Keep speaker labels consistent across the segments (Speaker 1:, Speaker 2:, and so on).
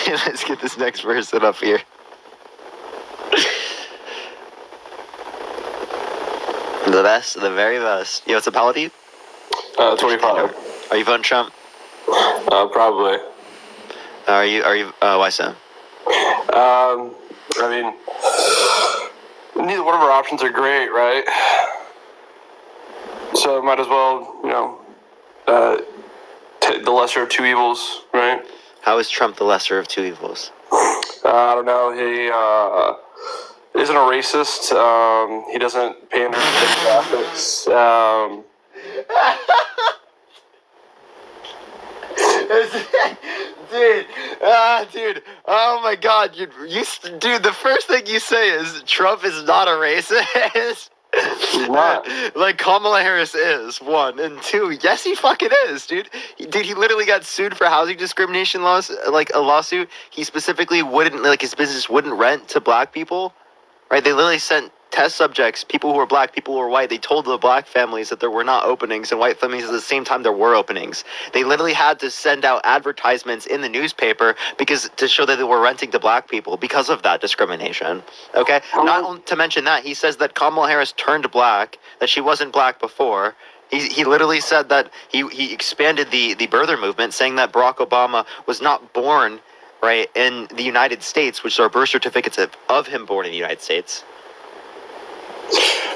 Speaker 1: Let's get this next person up here. The best, the very best. Yo, what's up, how old are you?
Speaker 2: 25.
Speaker 1: Are you voting Trump?
Speaker 2: Probably.
Speaker 1: Are you, why so?
Speaker 2: I mean, neither one of our options are great, right? So might as well, take the lesser of two evils, right?
Speaker 1: How is Trump the lesser of two evils?
Speaker 2: I don't know. He isn't a racist. He doesn't pander to demographics.
Speaker 1: Dude, oh my God, dude, the first thing you say is Trump is not a racist.
Speaker 2: He's not.
Speaker 1: Like Kamala Harris is, one, and two, yes he fucking is, dude. He literally got sued for housing discrimination laws, like a lawsuit. He specifically wouldn't, like his business wouldn't rent to black people, right? They literally sent test subjects, people who were black, people who were white. They told the black families that there were not openings, and white families at the same time there were openings. They literally had to send out advertisements in the newspaper because to show that they were renting to black people because of that discrimination. Okay, not to mention that he says that Kamala Harris turned black, that she wasn't black before. He literally said that he expanded the birther movement, saying that Barack Obama was not born right in the United States, which are birth certificates of him born in the United States.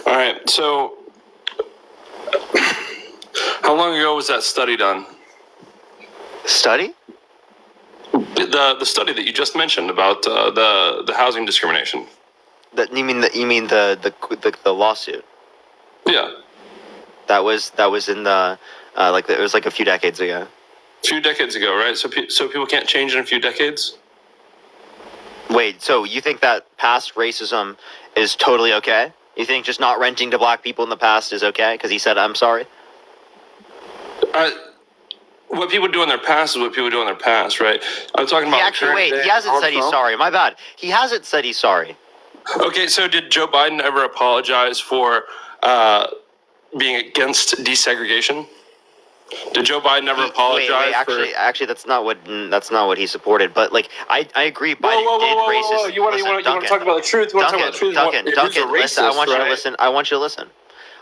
Speaker 2: All right, so how long ago was that study done?
Speaker 1: Study?
Speaker 2: The study that you just mentioned about the housing discrimination.
Speaker 1: You mean the lawsuit?
Speaker 2: Yeah.
Speaker 1: That was in the it was like a few decades ago.
Speaker 2: A few decades ago, right? So people can't change in a few decades?
Speaker 1: Wait, so you think that past racism is totally okay? You think just not renting to black people in the past is okay? Because he said, I'm sorry?
Speaker 2: What people do in their past is what people do in their past, right? I'm talking about...
Speaker 1: He hasn't said he's sorry. My bad. He hasn't said he's sorry.
Speaker 2: Okay, so did Joe Biden ever apologize for being against desegregation? Did Joe Biden ever apologize?
Speaker 1: Actually, that's not what he supported. But like, I agree. Biden did racist.
Speaker 2: You want to talk about the truth?
Speaker 1: Duncan, listen. I want you to listen. I want you to listen.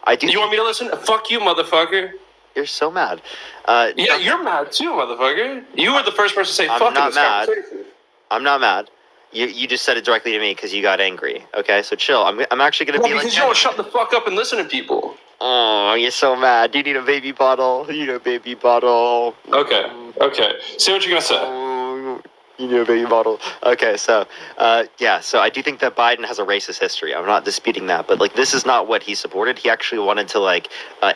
Speaker 1: I do.
Speaker 2: You want me to listen? Fuck you, motherfucker.
Speaker 1: You're so mad.
Speaker 2: Yeah, you're mad too, motherfucker. You were the first person to say fuck in this conversation.
Speaker 1: I'm not mad. You just said it directly to me because you got angry. Okay, so chill. I'm actually gonna be like.
Speaker 2: Because you don't shut the fuck up and listen to people.
Speaker 1: Oh, you're so mad. You need a baby bottle. You need a baby bottle.
Speaker 2: Okay. See what you're gonna say.
Speaker 1: Oh, you need a baby bottle. Okay, so, so I do think that Biden has a racist history. I'm not disputing that, but like this is not what he supported. He actually wanted to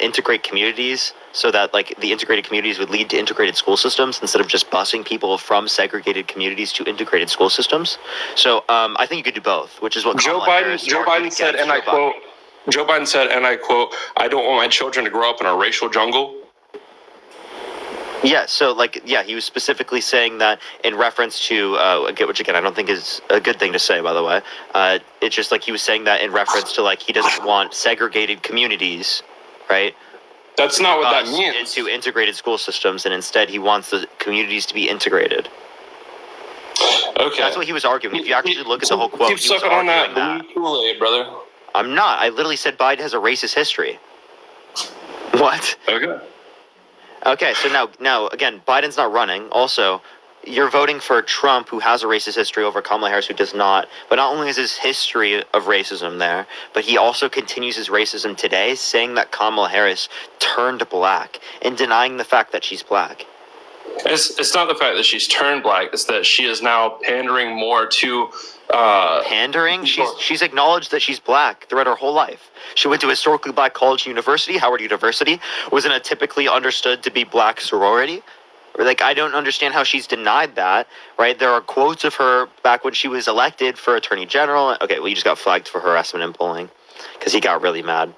Speaker 1: integrate communities so that the integrated communities would lead to integrated school systems instead of just busing people from segregated communities to integrated school systems. So I think you could do both, which is what
Speaker 2: Joe Biden said, and I quote. Joe Biden said, and I quote, "I don't want my children to grow up in a racial jungle."
Speaker 1: Yeah, so he was specifically saying that in reference to, which again I don't think is a good thing to say, by the way. It's just he was saying that in reference to he doesn't want segregated communities, right?
Speaker 2: That's not what that means.
Speaker 1: Into integrated school systems, and instead he wants the communities to be integrated.
Speaker 2: Okay.
Speaker 1: That's what he was arguing. If you actually look at the whole quote,
Speaker 2: keep sucking on that blue Kool-Aid, brother.
Speaker 1: I'm not. I literally said Biden has a racist history. What? Okay, so now again, Biden's not running. Also, you're voting for Trump, who has a racist history, over Kamala Harris, who does not. But not only is his history of racism there, but he also continues his racism today, saying that Kamala Harris turned black and denying the fact that she's black.
Speaker 2: It's not the fact that she's turned black. It's that she is now pandering more to...
Speaker 1: Pandering? She's acknowledged that she's black throughout her whole life. She went to a historically black college university, Howard University, was in a typically understood to be black sorority. I don't understand how she's denied that, right? There are quotes of her back when she was elected for attorney general. Okay, well, you just got flagged for harassment and bullying because he got really mad.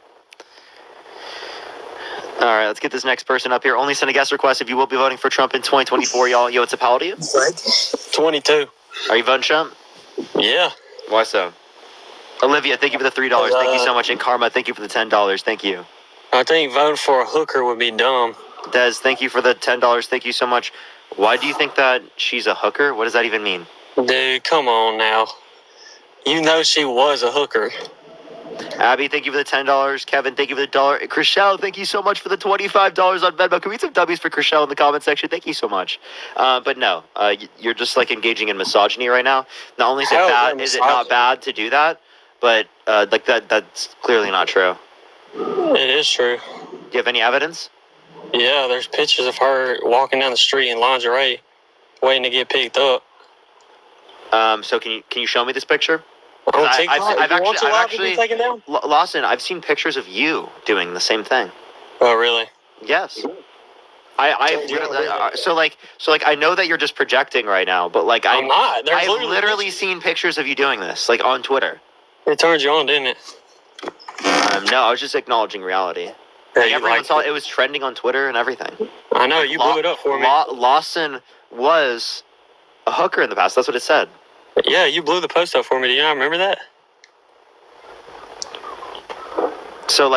Speaker 1: All right, let's get this next person up here. Only send a guest request if you will be voting for Trump in 2024, y'all. Yo, what's up? How old are you?
Speaker 3: 22.
Speaker 1: Are you voting Trump?
Speaker 3: Yeah.
Speaker 1: Why so? Olivia, thank you for the $3. Thank you so much. And Karma, thank you for the $10. Thank you.
Speaker 3: I think voting for a hooker would be dumb.
Speaker 1: Des, thank you for the $10. Thank you so much. Why do you think that she's a hooker? What does that even mean?
Speaker 3: Dude, come on now. You know she was a hooker.
Speaker 1: Abby, thank you for the $10. Kevin, thank you for the $1. Chriselle, thank you so much for the $25 on Venmo. Can we get some W's for Chriselle in the comment section? Thank you so much. But no, you're just like engaging in misogyny right now. Not only is it bad, is it not bad to do that, but like that's clearly not true.
Speaker 3: It is true.
Speaker 1: Do you have any evidence?
Speaker 3: Yeah, there's pictures of her walking down the street in lingerie, waiting to get picked up.
Speaker 1: So can you show me this picture?
Speaker 3: I've actually taken down.
Speaker 1: Lawson, I've seen pictures of you doing the same thing.
Speaker 3: Oh, really?
Speaker 1: Yes. So I know that you're just projecting right now, but like
Speaker 3: I'm not.
Speaker 1: I've literally seen pictures of you doing this, like on Twitter.
Speaker 3: It turned you on, didn't it?
Speaker 1: No, I was just acknowledging reality. Like everyone saw it was trending on Twitter and everything.
Speaker 3: I know, you blew it up for me.
Speaker 1: Lawson was a hooker in the past. That's what it said.
Speaker 3: Yeah, you blew the post up for me. Do you not remember that?
Speaker 1: So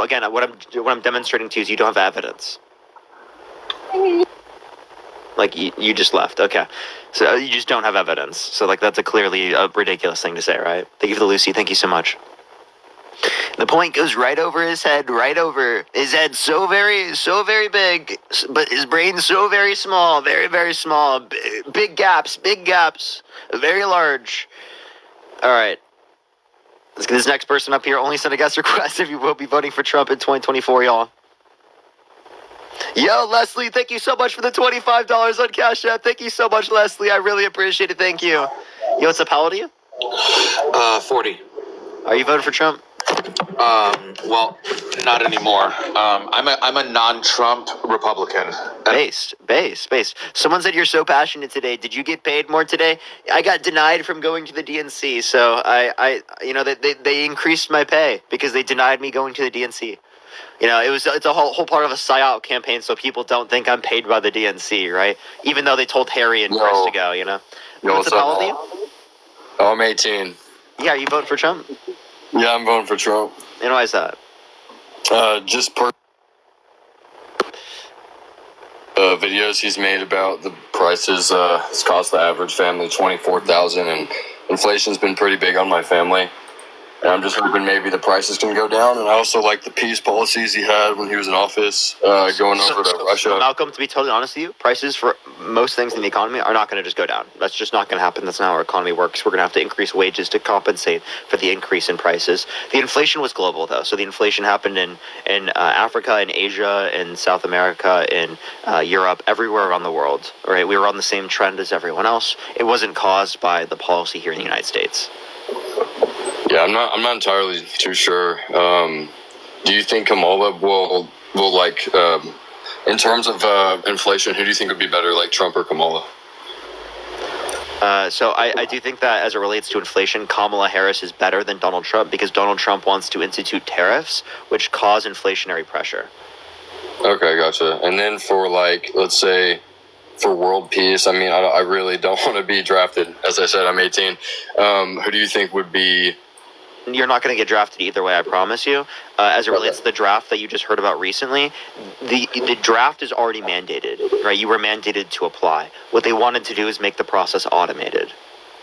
Speaker 1: again, what I'm demonstrating to you is you don't have evidence. Like you just left. Okay. So you just don't have evidence. So like that's clearly a ridiculous thing to say, right? Thank you for the Lucy. Thank you so much. The point goes right over his head, right over his head, so very big, but his brain so very small, very small, big gaps, very large. All right, let's get this next person up here. Only send a guest request if you will be voting for Trump in 2024, y'all. Yo, Leslie, thank you so much for the $25 on Cash App. Thank you so much, Leslie. I really appreciate it. Thank you. Yo, what's up? How old are you?
Speaker 4: 40.
Speaker 1: Are you voting for Trump?
Speaker 4: Well, not anymore. I'm a non-Trump Republican.
Speaker 1: Based. Someone said you're so passionate today. Did you get paid more today? I got denied from going to the DNC, so they increased my pay because they denied me going to the DNC. You know, it's a whole part of a psyop campaign, so people don't think I'm paid by the DNC, right? Even though they told Harry and Chris to go, you know. What's up, how old are you?
Speaker 5: Oh, I'm 18.
Speaker 1: Yeah, are you voting for Trump?
Speaker 5: Yeah, I'm voting for Trump.
Speaker 1: And why is that?
Speaker 5: Just videos he's made about the prices. It's cost the average family $24,000, and inflation's been pretty big on my family. And I'm just hoping maybe the prices can go down. And I also like the peace policies he had when he was in office, going over to Russia.
Speaker 1: Malcolm, to be totally honest with you, prices for most things in the economy are not going to just go down. That's just not going to happen. That's not how our economy works. We're going to have to increase wages to compensate for the increase in prices. The inflation was global, though. So the inflation happened in Africa, in Asia, in South America, in Europe, everywhere around the world. All right, we were on the same trend as everyone else. It wasn't caused by the policy here in the United States.
Speaker 5: Yeah, I'm not entirely too sure. Do you think Kamala will like, in terms of inflation, who do you think would be better, like Trump or Kamala?
Speaker 1: So I do think that as it relates to inflation, Kamala Harris is better than Donald Trump because Donald Trump wants to institute tariffs, which cause inflationary pressure.
Speaker 5: Okay, gotcha. And then for like, let's say, for world peace, I mean, I really don't want to be drafted. As I said, I'm 18. Who do you think would be...
Speaker 1: You're not going to get drafted either way, I promise you. As it relates to the draft that you just heard about recently, the draft is already mandated, right? You were mandated to apply. What they wanted to do is make the process automated.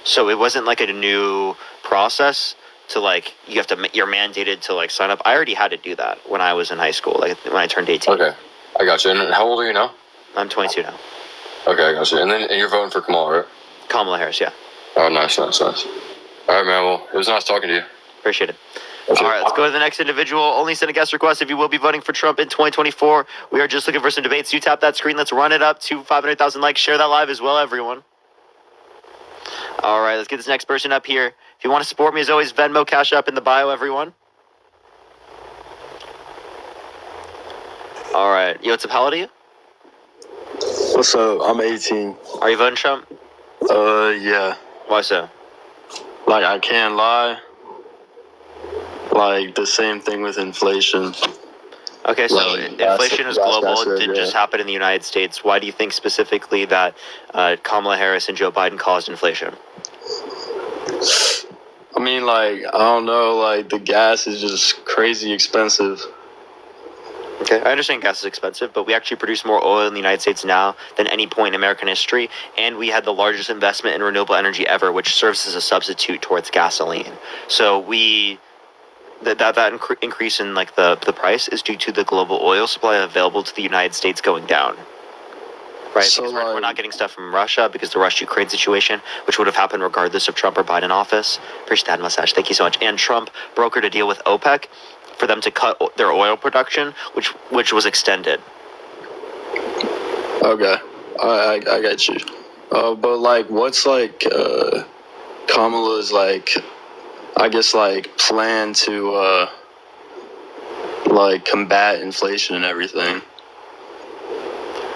Speaker 1: So it wasn't like a new process to like, you're mandated to like sign up. I already had to do that when I was in high school, like when I turned 18.
Speaker 5: Okay, I got you. And how old are you now?
Speaker 1: I'm 22 now.
Speaker 5: Okay, I got you. And you're voting for Kamala, right?
Speaker 1: Kamala Harris, yeah.
Speaker 5: Oh, nice. All right, man. Well, it was nice talking to you.
Speaker 1: Appreciate it. All right, let's go to the next individual. Only send a guest request if you will be voting for Trump in 2024. We are just looking for some debates. You tap that screen. Let's run it up to 500,000 likes. Share that live as well, everyone. All right, let's get this next person up here. If you want to support me, as always, Venmo, Cash App in the bio, everyone. All right. Yo, what's up? How old are you?
Speaker 6: What's up? I'm 18.
Speaker 1: Are you voting Trump?
Speaker 6: Yeah.
Speaker 1: Why so?
Speaker 6: Like, I can't lie. Like, the same thing with inflation.
Speaker 1: Okay, so
Speaker 6: Like,
Speaker 1: inflation is global.
Speaker 6: that's
Speaker 1: It didn't
Speaker 6: yeah.
Speaker 1: just happen in the United States. Why do you think specifically that Kamala Harris and Joe Biden caused inflation?
Speaker 6: I mean, like, I don't know, like, the gas is just crazy expensive.
Speaker 1: Okay, I understand gas is expensive, but we actually produce more oil in the United States now than any point in American history, and we had the largest investment in renewable energy ever, which serves as a substitute towards gasoline. So that increase in like the price is due to the global oil supply available to the United States going down. Right,
Speaker 6: So,
Speaker 1: because we're
Speaker 6: like-
Speaker 1: not getting stuff from Russia because the Russia-Ukraine situation, which would have happened regardless of Trump or Biden office. Appreciate that, Mustache. Thank you so much. And Trump brokered a deal with OPEC for them to cut their oil production, which was extended.
Speaker 6: Okay, I got you. But like, what's like Kamala's like, I guess like plan to like combat inflation and everything?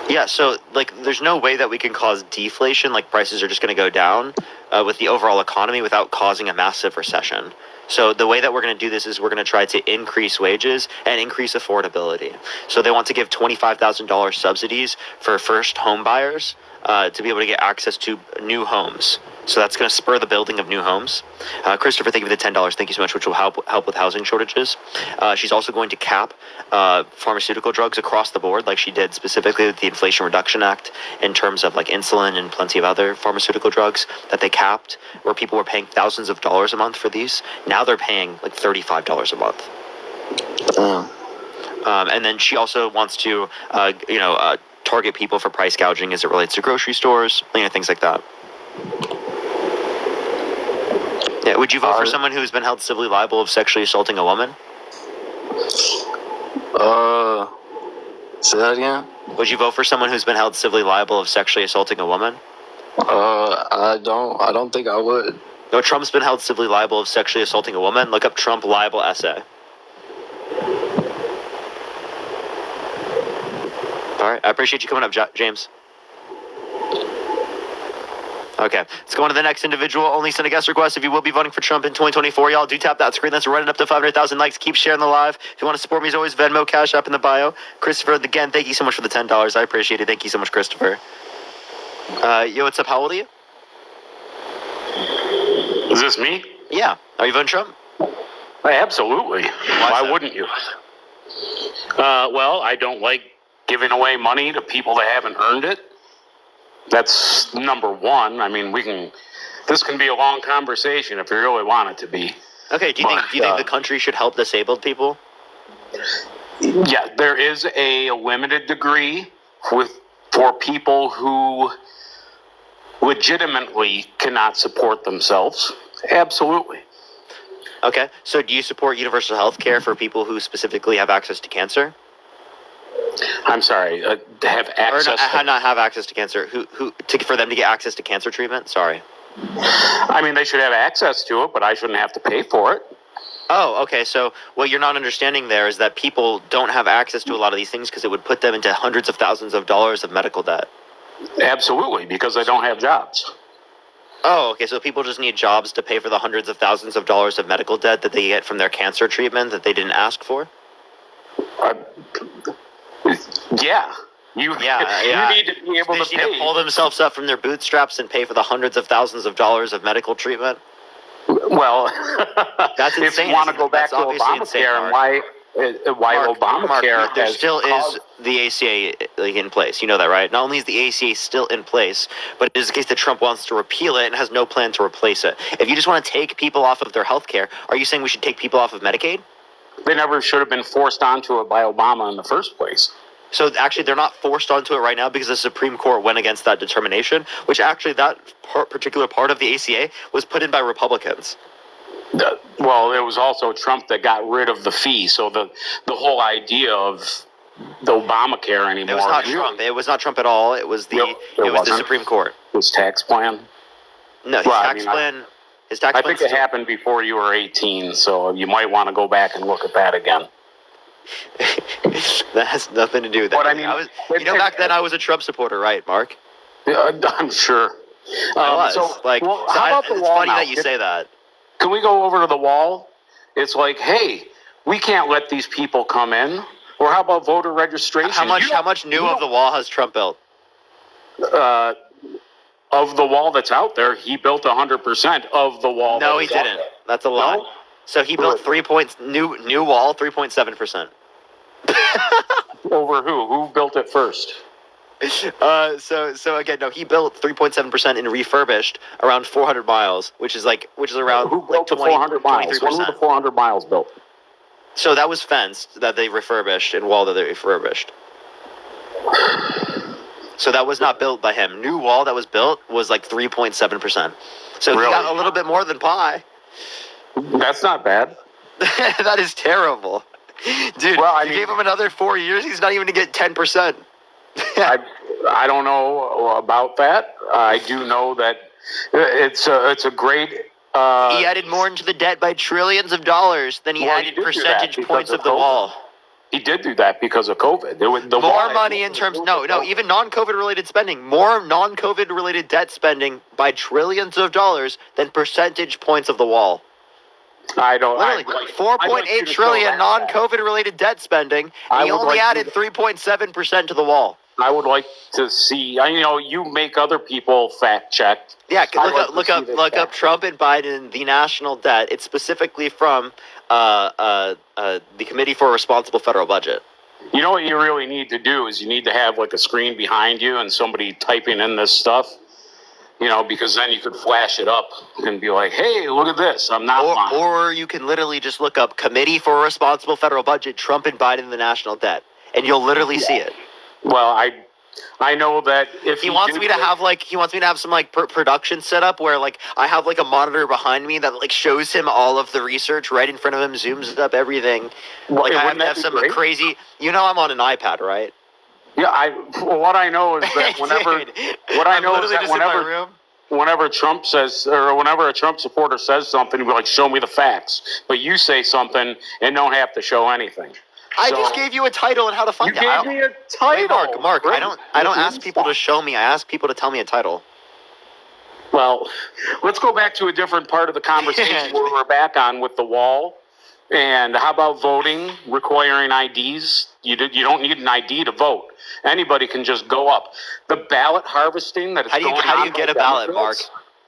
Speaker 1: Yeah, so like, there's no way that we can cause deflation, like prices are just going to go down with the overall economy without causing a massive recession. So the way that we're going to do this is we're going to try to increase wages and increase affordability. So they want to give $25,000 subsidies for first home buyers to be able to get access to new homes. So that's going to spur the building of new homes. Christopher, thank you for the $10. Thank you so much, which will help with housing shortages. She's also going to cap pharmaceutical drugs across the board, like she did specifically with the Inflation Reduction Act, in terms of like insulin and plenty of other pharmaceutical drugs that they capped, where people were paying thousands of dollars a month for these. Now they're paying like $35 a month. And then she also wants to, target people for price gouging as it relates to grocery stores, things like that. Yeah, would you vote for someone who's been held civilly liable of sexually assaulting a woman?
Speaker 6: Say that again?
Speaker 1: Would you vote for someone who's been held civilly liable of sexually assaulting a woman?
Speaker 6: I don't think I would.
Speaker 1: No, Trump's been held civilly liable of sexually assaulting a woman. Look up Trump liable essay. All right, I appreciate you coming up, James. Okay, let's go on to the next individual. Only send a guest request if you will be voting for Trump in 2024. Y'all do tap that screen. That's running up to 500,000 likes. Keep sharing the live. If you want to support me, as always, Venmo, Cash App in the bio. Christopher, again, thank you so much for the $10. I appreciate it. Thank you so much, Christopher. Yo, what's up? How old are you?
Speaker 7: Is this me?
Speaker 1: Yeah. Are you voting Trump?
Speaker 7: Absolutely. Why
Speaker 1: so?
Speaker 7: wouldn't you? Well, I don't like giving away money to people that haven't earned it. That's number one. I mean, this can be a long conversation if you really want it to be.
Speaker 1: Okay, do you think the country should help disabled people?
Speaker 7: Yeah, there is a limited degree for people who legitimately cannot support themselves. Absolutely.
Speaker 1: Okay, so do you support universal health care for people who specifically have access to cancer?
Speaker 7: I'm sorry, to have access
Speaker 1: or not have access to cancer, for them to get access to cancer treatment? Sorry.
Speaker 7: I mean, they should have access to it, but I shouldn't have to pay for it.
Speaker 1: Oh, okay. So what you're not understanding there is that people don't have access to a lot of these things because it would put them into hundreds of thousands of dollars of medical debt.
Speaker 7: Absolutely, because they don't have jobs.
Speaker 1: Oh, okay. So people just need jobs to pay for the hundreds of thousands of dollars of medical debt that they get from their cancer treatment that they didn't ask for?
Speaker 7: Yeah. You need to be able to pay.
Speaker 1: They need to pull themselves up from their bootstraps and pay for the hundreds of thousands of dollars of medical treatment?
Speaker 7: Well,
Speaker 1: that's insane.
Speaker 7: If you want to go back to Obamacare and why Obamacare
Speaker 1: there still is the ACA in place. You know that, right? Not only is the ACA still in place, but it is the case that Trump wants to repeal it and has no plan to replace it. If you just want to take people off of their health care, are you saying we should take people off of Medicaid?
Speaker 7: They never should have been forced onto it by Obama in the first place.
Speaker 1: So actually, they're not forced onto it right now because the Supreme Court went against that determination, which actually that particular part of the ACA was put in by Republicans.
Speaker 7: Well, it was also Trump that got rid of the fee. So the whole idea of the Obamacare anymore.
Speaker 1: It was not Trump. It was not Trump at all. It was the Supreme Court.
Speaker 7: His tax plan.
Speaker 1: No, his tax plan.
Speaker 7: I think it happened before you were 18, so you might want to go back and look at that again.
Speaker 1: That has nothing to do with that.
Speaker 7: But I mean,
Speaker 1: back then I was a Trump supporter, right, Mark?
Speaker 7: I'm sure.
Speaker 1: I was. How about the wall? It's funny that you say that.
Speaker 7: Can we go over to the wall? It's like, hey, we can't let these people come in. Or how about voter registration?
Speaker 1: How much new of the wall has Trump built?
Speaker 7: Of the wall that's out there, he built 100% of the wall.
Speaker 1: No, he didn't. That's a lie. So he built new wall 3.7%.
Speaker 7: Over who? Who built it first?
Speaker 1: So again, no, he built 3.7% in refurbished around 400 miles, which is around
Speaker 7: Who
Speaker 1: like
Speaker 7: built the 400 miles? When were the 400 miles built?
Speaker 1: So that was fenced that they refurbished and wall that they refurbished. So that was not built by him. New wall that was built was like 3.7%. So
Speaker 7: Really?
Speaker 1: he got a little bit more than Pi.
Speaker 7: That's not bad.
Speaker 1: That is terrible. Dude,
Speaker 7: Well,
Speaker 1: you gave him another 4 years, he's not even going to get 10%.
Speaker 7: I don't know about that. I do know that it's a great.
Speaker 1: He added more into the debt by trillions of dollars than he
Speaker 7: Well,
Speaker 1: added
Speaker 7: he did do
Speaker 1: percentage
Speaker 7: that
Speaker 1: points
Speaker 7: because
Speaker 1: of the
Speaker 7: of
Speaker 1: wall.
Speaker 7: He did do that because of COVID.
Speaker 1: More money in terms, even non-COVID related spending, more non-COVID related debt spending by trillions of dollars than percentage points of the wall.
Speaker 7: I don't.
Speaker 1: Literally,
Speaker 7: I'd like you
Speaker 1: 4.8
Speaker 7: to show
Speaker 1: trillion
Speaker 7: that
Speaker 1: non-COVID related debt spending,
Speaker 7: I
Speaker 1: and he
Speaker 7: would
Speaker 1: only
Speaker 7: like
Speaker 1: added
Speaker 7: you
Speaker 1: 3.7% to the wall.
Speaker 7: I would like to see. You make other people fact checked.
Speaker 1: Yeah,
Speaker 7: I'd
Speaker 1: look
Speaker 7: like to see this
Speaker 1: up
Speaker 7: fact
Speaker 1: Trump and Biden, the national debt. It's specifically from the Committee for a Responsible Federal Budget.
Speaker 7: You know what you really need to do is you need to have like a screen behind you and somebody typing in this stuff. Because then you could flash it up and be like, "Hey, look at this! I'm not lying."
Speaker 1: Or you can literally just look up Committee for a Responsible Federal Budget, Trump and Biden, the national debt, and you'll literally see it.
Speaker 7: Well, I know that if
Speaker 1: He wants me to have some like production set up where like I have like a monitor behind me that like shows him all of the research right in front of him, zooms up everything. Like I have to have some crazy. I'm on an iPad, right?
Speaker 7: Yeah, what I know is that whenever Trump says, or whenever a Trump supporter says something, we're like, show me the facts. But you say something and don't have to show anything.
Speaker 1: I just gave you a title and how to find
Speaker 7: you
Speaker 1: it.
Speaker 7: gave me a title.
Speaker 1: Wait, Mark, I don't ask people to show me. I ask people to tell me a title.
Speaker 7: Well, let's go back to a different part of the conversation where we're back on with the wall. And how about voting, requiring IDs? You don't need an ID to vote. Anybody can just go up. The ballot harvesting that is going on.
Speaker 1: How do you get a ballot, Mark?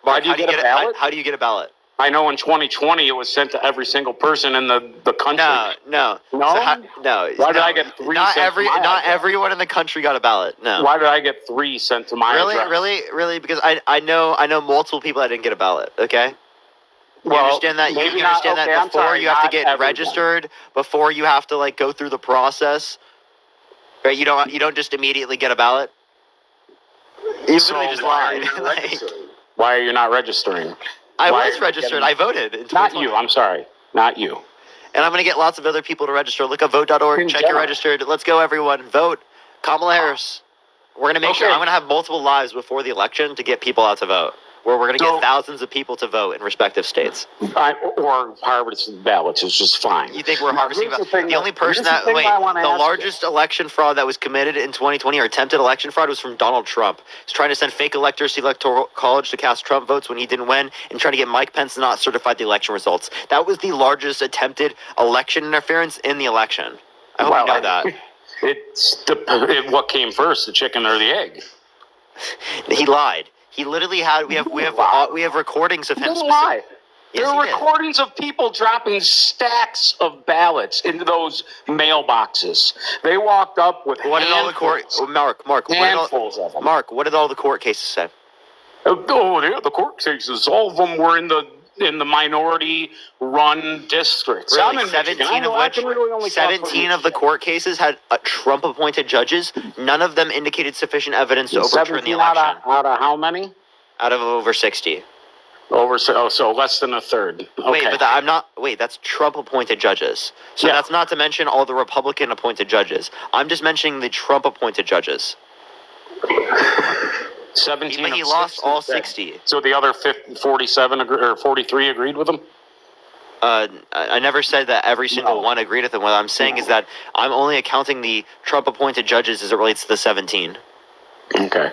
Speaker 1: Mark, how do you get a ballot? How do you get a ballot?
Speaker 7: I know in 2020 it was sent to every single person in the country.
Speaker 1: No.
Speaker 7: No. Why did I get 3?
Speaker 1: Not everyone in the country got a ballot. No.
Speaker 7: Why did I get 3 sent to my address?
Speaker 1: Really? Because I know multiple people that didn't get a ballot. Okay. You understand that? You understand that before you have to get registered, before you have to like go through the process, right? You don't just immediately get a ballot. You literally just lied.
Speaker 7: Why are you not registering?
Speaker 1: I was registered. I voted in 2020.
Speaker 7: Not you. I'm sorry. Not you.
Speaker 1: And I'm going to get lots of other people to register. Look up vote.org. Check you're registered. Let's go, everyone. Vote. Kamala Harris. We're going to make sure. I'm going to have multiple lives before the election to get people out to vote. Where we're going to get thousands of people to vote in respective states.
Speaker 7: Or harvesting ballots is just fine.
Speaker 1: You think we're harvesting ballots? The only person the largest election fraud that was committed in 2020 or attempted election fraud was from Donald Trump. He's trying to send fake electors to the Electoral College to cast Trump votes when he didn't win and trying to get Mike Pence to not certify the election results. That was the largest attempted election interference in the election. I hope you know that.
Speaker 7: What came first, the chicken or the egg?
Speaker 1: He lied. He literally had. We have recordings of him.
Speaker 7: Don't lie.
Speaker 1: Yes,
Speaker 7: there are recordings of people dropping stacks of ballots into those mailboxes. They walked up with
Speaker 1: what did all the court? Mark.
Speaker 7: Handfuls of them.
Speaker 1: Mark, what did all the court cases say?
Speaker 7: The court cases. All of them were in the minority-run districts.
Speaker 1: Really, 17 of the court cases had Trump-appointed judges. None of them indicated sufficient evidence to overturn the election.
Speaker 7: Out of how many?
Speaker 1: Out of over 60.
Speaker 7: So less than a third. Okay.
Speaker 1: Wait, that's Trump-appointed judges. So that's not to mention all the Republican-appointed judges. I'm just mentioning the Trump-appointed judges.
Speaker 7: 17.
Speaker 1: He lost all 60.
Speaker 7: So the other 47 or 43 agreed with him?
Speaker 1: I never said that every single one agreed with him. What I'm saying is that I'm only accounting the Trump-appointed judges as it relates to the 17.
Speaker 7: Okay.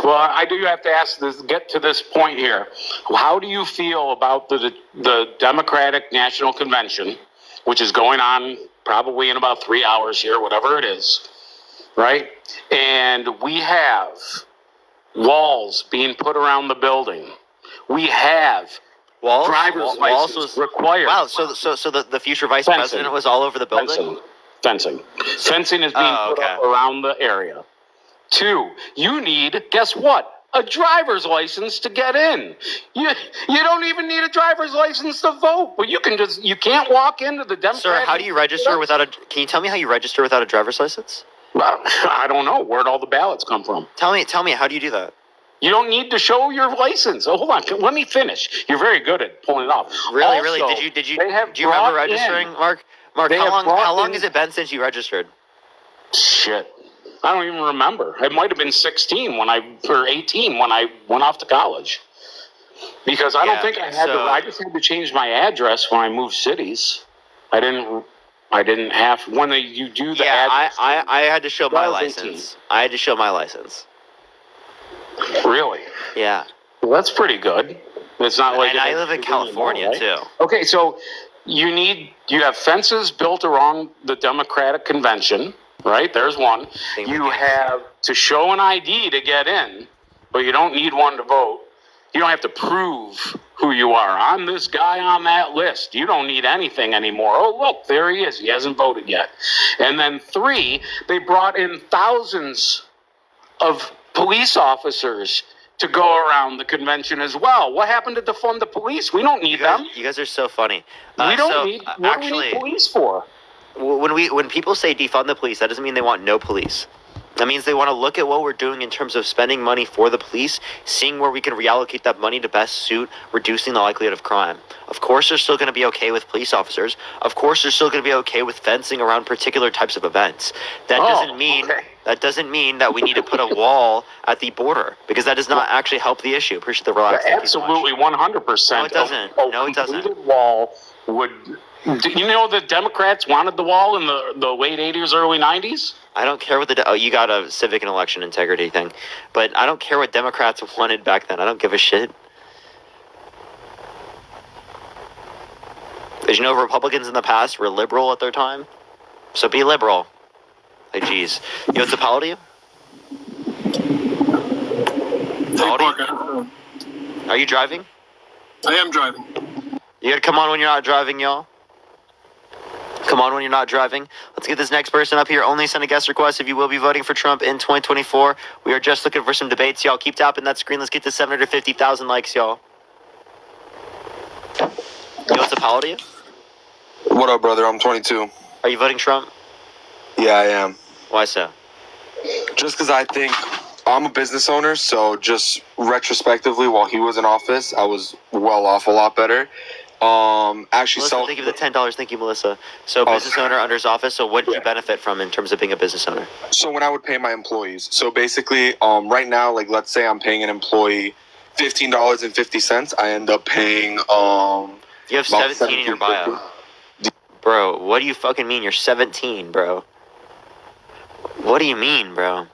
Speaker 7: Well, I do have to get to this point here. How do you feel about the Democratic National Convention, which is going on probably in about 3 hours here, whatever it is, right? And we have walls being put around the building. We have driver's license required.
Speaker 1: Wow, so the future vice president was all over the building?
Speaker 7: fencing. Fencing is being put up around the area. 2, you need, guess what? A driver's license to get in. You don't even need a driver's license to vote, but you can't walk into the Democratic.
Speaker 1: Sir, how do you register without a? Can you tell me how you register without a driver's license?
Speaker 7: Well, I don't know. Where'd all the ballots come from?
Speaker 1: Tell me, how do you do that?
Speaker 7: You don't need to show your license. Oh, hold on. Let me finish. You're very good at pulling it off.
Speaker 1: Really,
Speaker 7: Also,
Speaker 1: really? Did you?
Speaker 7: they have
Speaker 1: Do you remember
Speaker 7: brought
Speaker 1: registering,
Speaker 7: in-
Speaker 1: Mark?
Speaker 7: they have
Speaker 1: How
Speaker 7: brought
Speaker 1: long
Speaker 7: in-
Speaker 1: has it been since you registered?
Speaker 7: Shit. I don't even remember. It might have been 16 or 18 when I went off to college. Because I don't think I had to. I just had to change my address when I moved cities. I didn't have when you do the address.
Speaker 1: I had to show my
Speaker 7: 2018.
Speaker 1: license. I had to show my license.
Speaker 7: Really?
Speaker 1: Yeah.
Speaker 7: Well, that's pretty good. It's not like.
Speaker 1: And I live in California too.
Speaker 7: Okay, so you have fences built around the Democratic convention, right? There's one. You have to show an ID to get in, but you don't need one to vote. You don't have to prove who you are. I'm this guy on that list. You don't need anything anymore. Oh, look, there he is. He hasn't voted yet. And then 3, they brought in thousands of police officers to go around the convention as well. What happened to defund the police? We don't need them.
Speaker 1: You guys are so funny.
Speaker 7: We don't need. What do we need police for?
Speaker 1: When people say defund the police, that doesn't mean they want no police. That means they want to look at what we're doing in terms of spending money for the police, seeing where we can reallocate that money to best suit reducing the likelihood of crime. Of course, they're still going to be okay with police officers. Of course, they're still going to be okay with fencing around particular types of events. That doesn't mean that we need to put a wall at the border, because that does not actually help the issue. Appreciate the relaxation.
Speaker 7: Absolutely, 100%.
Speaker 1: No, it doesn't. No, it doesn't.
Speaker 7: Completed wall would. You know the Democrats wanted the wall in the late 80s, early 90s?
Speaker 1: I don't care what you got a civic and election integrity thing, but I don't care what Democrats wanted back then. I don't give a shit. Did you know Republicans in the past were liberal at their time? So be liberal. Like, geez. You know, how old are you? How old are you? Are you driving?
Speaker 8: I am driving.
Speaker 1: You gotta come on when you're not driving, y'all. Come on when you're not driving. Let's get this next person up here. Only send a guest request if you will be voting for Trump in 2024. We are just looking for some debates, y'all. Keep tapping that screen. Let's get to 750,000 likes, y'all. Yo, what's up? How old are you?
Speaker 6: What up, brother? I'm 22.
Speaker 1: Are you voting Trump?
Speaker 6: Yeah, I am.
Speaker 1: Why so?
Speaker 6: Just because I think I'm a business owner, so just retrospectively, while he was in office, I was well off a lot better. Actually,
Speaker 1: Melissa, thank you for the $10. Thank you, Melissa. So, business owner under his office. So, what did you benefit from in terms of being a business owner?
Speaker 6: So, when I would pay my employees, so basically, right now, like let's say I'm paying an employee $15.50, I end up paying
Speaker 1: You have 17 in your bio, bro. What do you fucking mean? You're 17, bro. What do you mean, bro?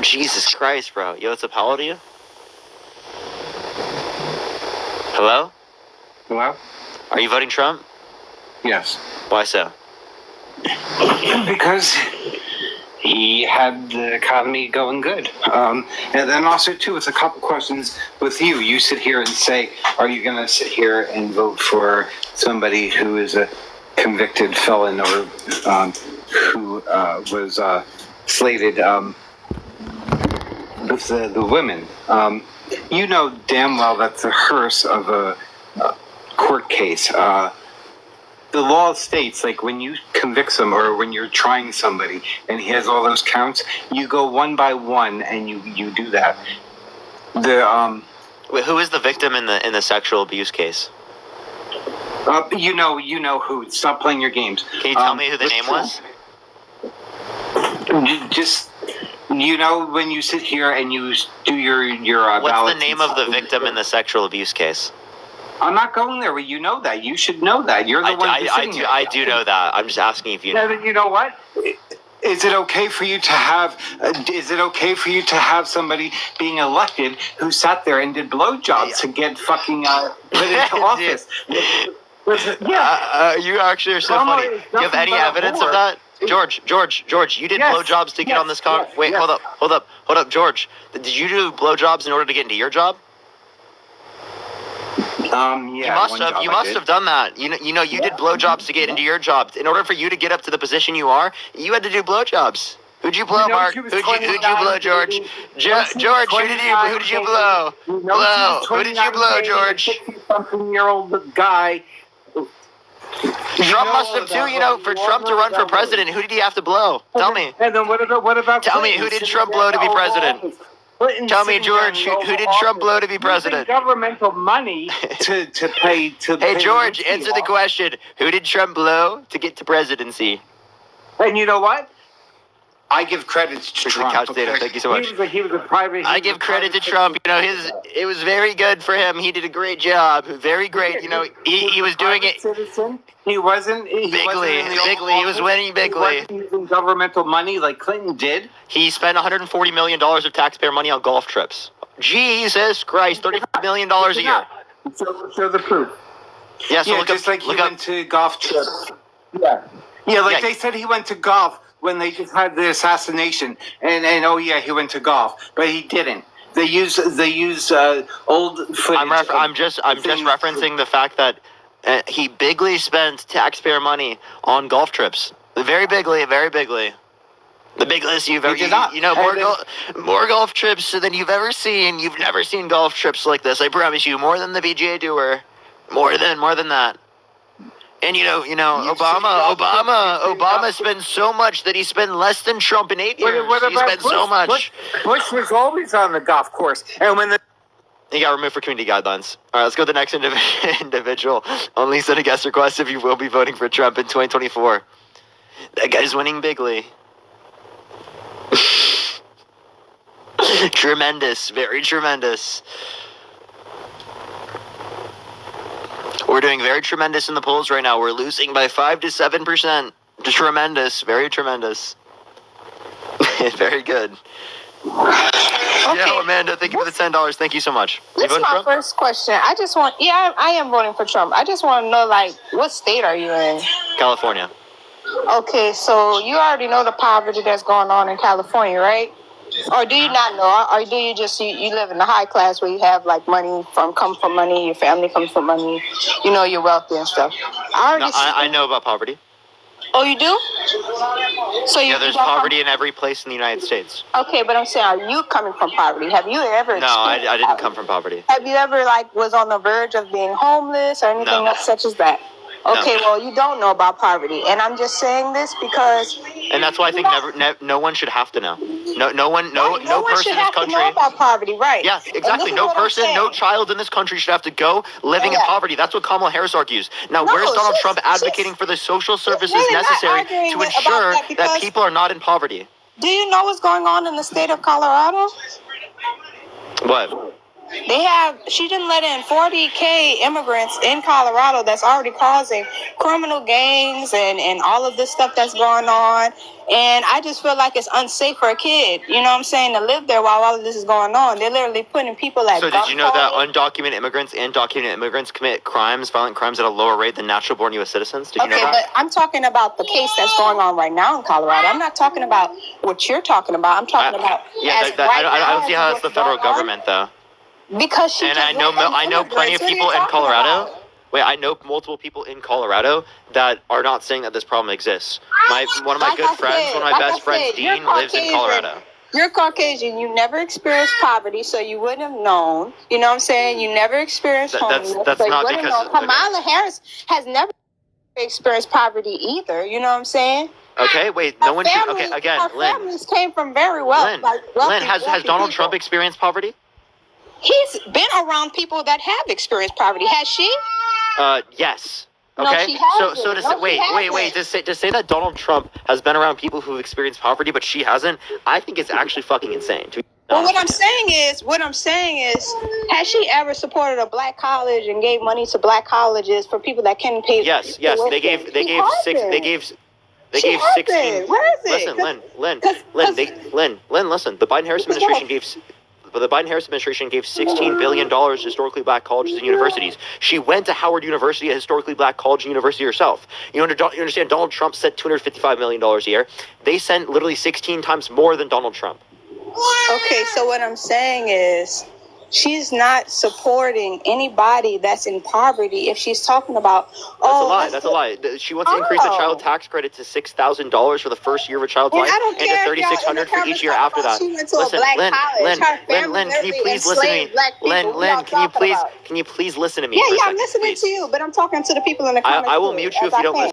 Speaker 1: Jesus Christ, bro. Yo, what's up? How old are you? Hello?
Speaker 9: Hello?
Speaker 1: Are you voting Trump?
Speaker 9: Yes.
Speaker 1: Why so?
Speaker 9: Because he had the economy going good. And then also, too, with a couple questions with you. You sit here and say, are you going to sit here and vote for somebody who is a convicted felon or who was slated with the women? You know damn well that's a hearse of a court case. The law states, like, when you convict some or when you're trying somebody and he has all those counts, you go one by one and you do that.
Speaker 1: Wait, who is the victim in the sexual abuse case?
Speaker 9: You know who. Stop playing your games.
Speaker 1: Can you tell me who the name was?
Speaker 9: You know, when you sit here and you do your
Speaker 1: what's the name of the victim in the sexual abuse case?
Speaker 9: I'm not going there, but you know that. You should know that. You're the one sitting here.
Speaker 1: I do know that. I'm just asking if you know.
Speaker 9: You know what? Is it okay for you to have? Is it okay for you to have somebody being elected who sat there and did blowjobs to get fucking put into office?
Speaker 1: Yeah. You actually are so funny. Do you have any evidence of that? George, you did blowjobs to get on this car. Wait, hold up, George. Did you do blowjobs in order to get into your job?
Speaker 9: Yeah.
Speaker 1: You must have. You must have done that. You know. You did blowjobs to get into your job. In order for you to get up to the position you are, you had to do blowjobs. Who'd you blow, Mark? Who'd you blow, George? George, who did you blow? Who did you blow, George?
Speaker 9: 60-something-year-old guy.
Speaker 1: Trump must have too. You know, for Trump to run for president, who did he have to blow? Tell me.
Speaker 9: And then what about?
Speaker 1: Tell me, who did Trump blow to be president? Tell me, George, who did Trump blow to be president?
Speaker 9: Governmental money to pay to.
Speaker 1: Hey, George, answer the question. Who did Trump blow to get to presidency?
Speaker 9: And you know what? I give credit to Trump.
Speaker 1: Couch data. Thank you so much.
Speaker 9: He was a private.
Speaker 1: I give credit to Trump. You know, it was very good for him. He did a great job. Very great. You know, he was doing it.
Speaker 9: Citizen. He wasn't.
Speaker 1: Bigly. He was winning bigly.
Speaker 9: He wasn't using governmental money like Clinton did.
Speaker 1: He spent $140 million of taxpayer money on golf trips. Jesus Christ, $35 million a year.
Speaker 9: Show the proof.
Speaker 1: Yeah, so
Speaker 9: just like he went to golf trips. Yeah. They said he went to golf when they just had the assassination, and oh yeah, he went to golf, but he didn't. They use old footage.
Speaker 1: I'm just referencing the fact that he bigly spent taxpayer money on golf trips. Very bigly. The biggest you've ever, more golf trips than you've ever seen. You've never seen golf trips like this. I promise you, more than the PGA Tour, more than that. And Obama spends so much that he spent less than Trump in 8 years. He spent so much.
Speaker 9: Bush was always on the golf course, and when
Speaker 1: he got removed for community guidelines. All right, let's go to the next individual. Only send a guest request if you will be voting for Trump in 2024. That guy's winning bigly. Tremendous, very tremendous. We're doing very tremendous in the polls right now. We're losing by 5 to 7%. Tremendous, very tremendous. Very good.
Speaker 8: Okay.
Speaker 1: Yeah, Amanda, thank you for the $10. Thank you so much.
Speaker 8: This is my first question. I am voting for Trump. I just want to know, what state are you in?
Speaker 1: California.
Speaker 8: Okay, so you already know the poverty that's going on in California, right? Or do you not know? Or do you just you live in the high class where you have money come from money, your family comes from money, you're wealthy and stuff.
Speaker 1: I know about poverty.
Speaker 8: Oh, you do? So
Speaker 1: there's poverty in every place in the United States.
Speaker 8: Okay, but I'm saying, are you coming from poverty? Have you ever?
Speaker 1: No, I didn't come from poverty.
Speaker 8: Have you ever was on the verge of being homeless or anything such as that? Okay, well, you don't know about poverty, and I'm just saying this because.
Speaker 1: And that's why I think no one should have to know. No person in this country.
Speaker 8: To know about poverty, right?
Speaker 1: Yeah, exactly. No person, no child in this country should have to go living in poverty. That's what Kamala Harris argues. Now, where's Donald Trump advocating for the social services necessary to ensure that people are not in poverty?
Speaker 8: Do you know what's going on in the state of Colorado?
Speaker 1: What?
Speaker 8: She didn't let in 40,000 immigrants in Colorado that's already causing criminal gangs and all of this stuff that's going on. And I just feel like it's unsafe for a kid, to live there while all of this is going on. They're literally putting people at
Speaker 1: So did you know that undocumented immigrants and documented immigrants commit violent crimes at a lower rate than natural-born U.S. citizens? Did you know that?
Speaker 8: Okay, but I'm talking about the case that's going on right now in Colorado. I'm not talking about what you're talking about. I'm talking about...
Speaker 1: I don't see how that's the federal government, though.
Speaker 8: Because
Speaker 1: I know plenty of people in Colorado. I know multiple people in Colorado that are not saying that this problem exists. One of my best friends, Dean, lives in Colorado.
Speaker 8: You're Caucasian. You never experienced poverty, so you wouldn't have known. You know what I'm saying? You never experienced homelessness.
Speaker 1: That's
Speaker 8: so
Speaker 1: not because...
Speaker 8: Kamala Harris has never experienced poverty either. You know what I'm saying?
Speaker 1: Okay, wait. No one should... Okay, again, Lynn.
Speaker 8: Families came from very well.
Speaker 1: Lynn, has Donald Trump experienced poverty?
Speaker 8: He's been around people that have experienced poverty. Has she?
Speaker 1: Yes.
Speaker 8: No,
Speaker 1: Okay.
Speaker 8: she hasn't.
Speaker 1: So to say, To say that Donald Trump has been around people who've experienced poverty, but she hasn't, I think it's actually fucking insane.
Speaker 8: Well, what I'm saying is, has she ever supported a black college and gave money to black colleges for people that can't pay?
Speaker 1: Yes. They gave 16.
Speaker 8: Where is it?
Speaker 1: Lynn, listen. The Biden-Harris administration gave $16 billion to historically black colleges and universities. She went to Howard University, a historically black college and university herself. You understand, Donald Trump sent $255 million a year. They sent literally 16 times more than Donald Trump.
Speaker 8: Okay, so what I'm saying is, She's not supporting anybody that's in poverty if she's talking about,
Speaker 1: That's a lie. She wants to increase the child tax credit to $6,000 for the first year of a child's life, and to $3,600 for each year after that.
Speaker 8: She went to a black college.
Speaker 1: Lynn, can you please listen to me? Lynn, can you please listen to me?
Speaker 8: Yeah,
Speaker 1: for a
Speaker 8: I'm
Speaker 1: second,
Speaker 8: listening
Speaker 1: please?
Speaker 8: to you, but I'm talking to the people in the comments.
Speaker 1: I will mute you if you don't listen.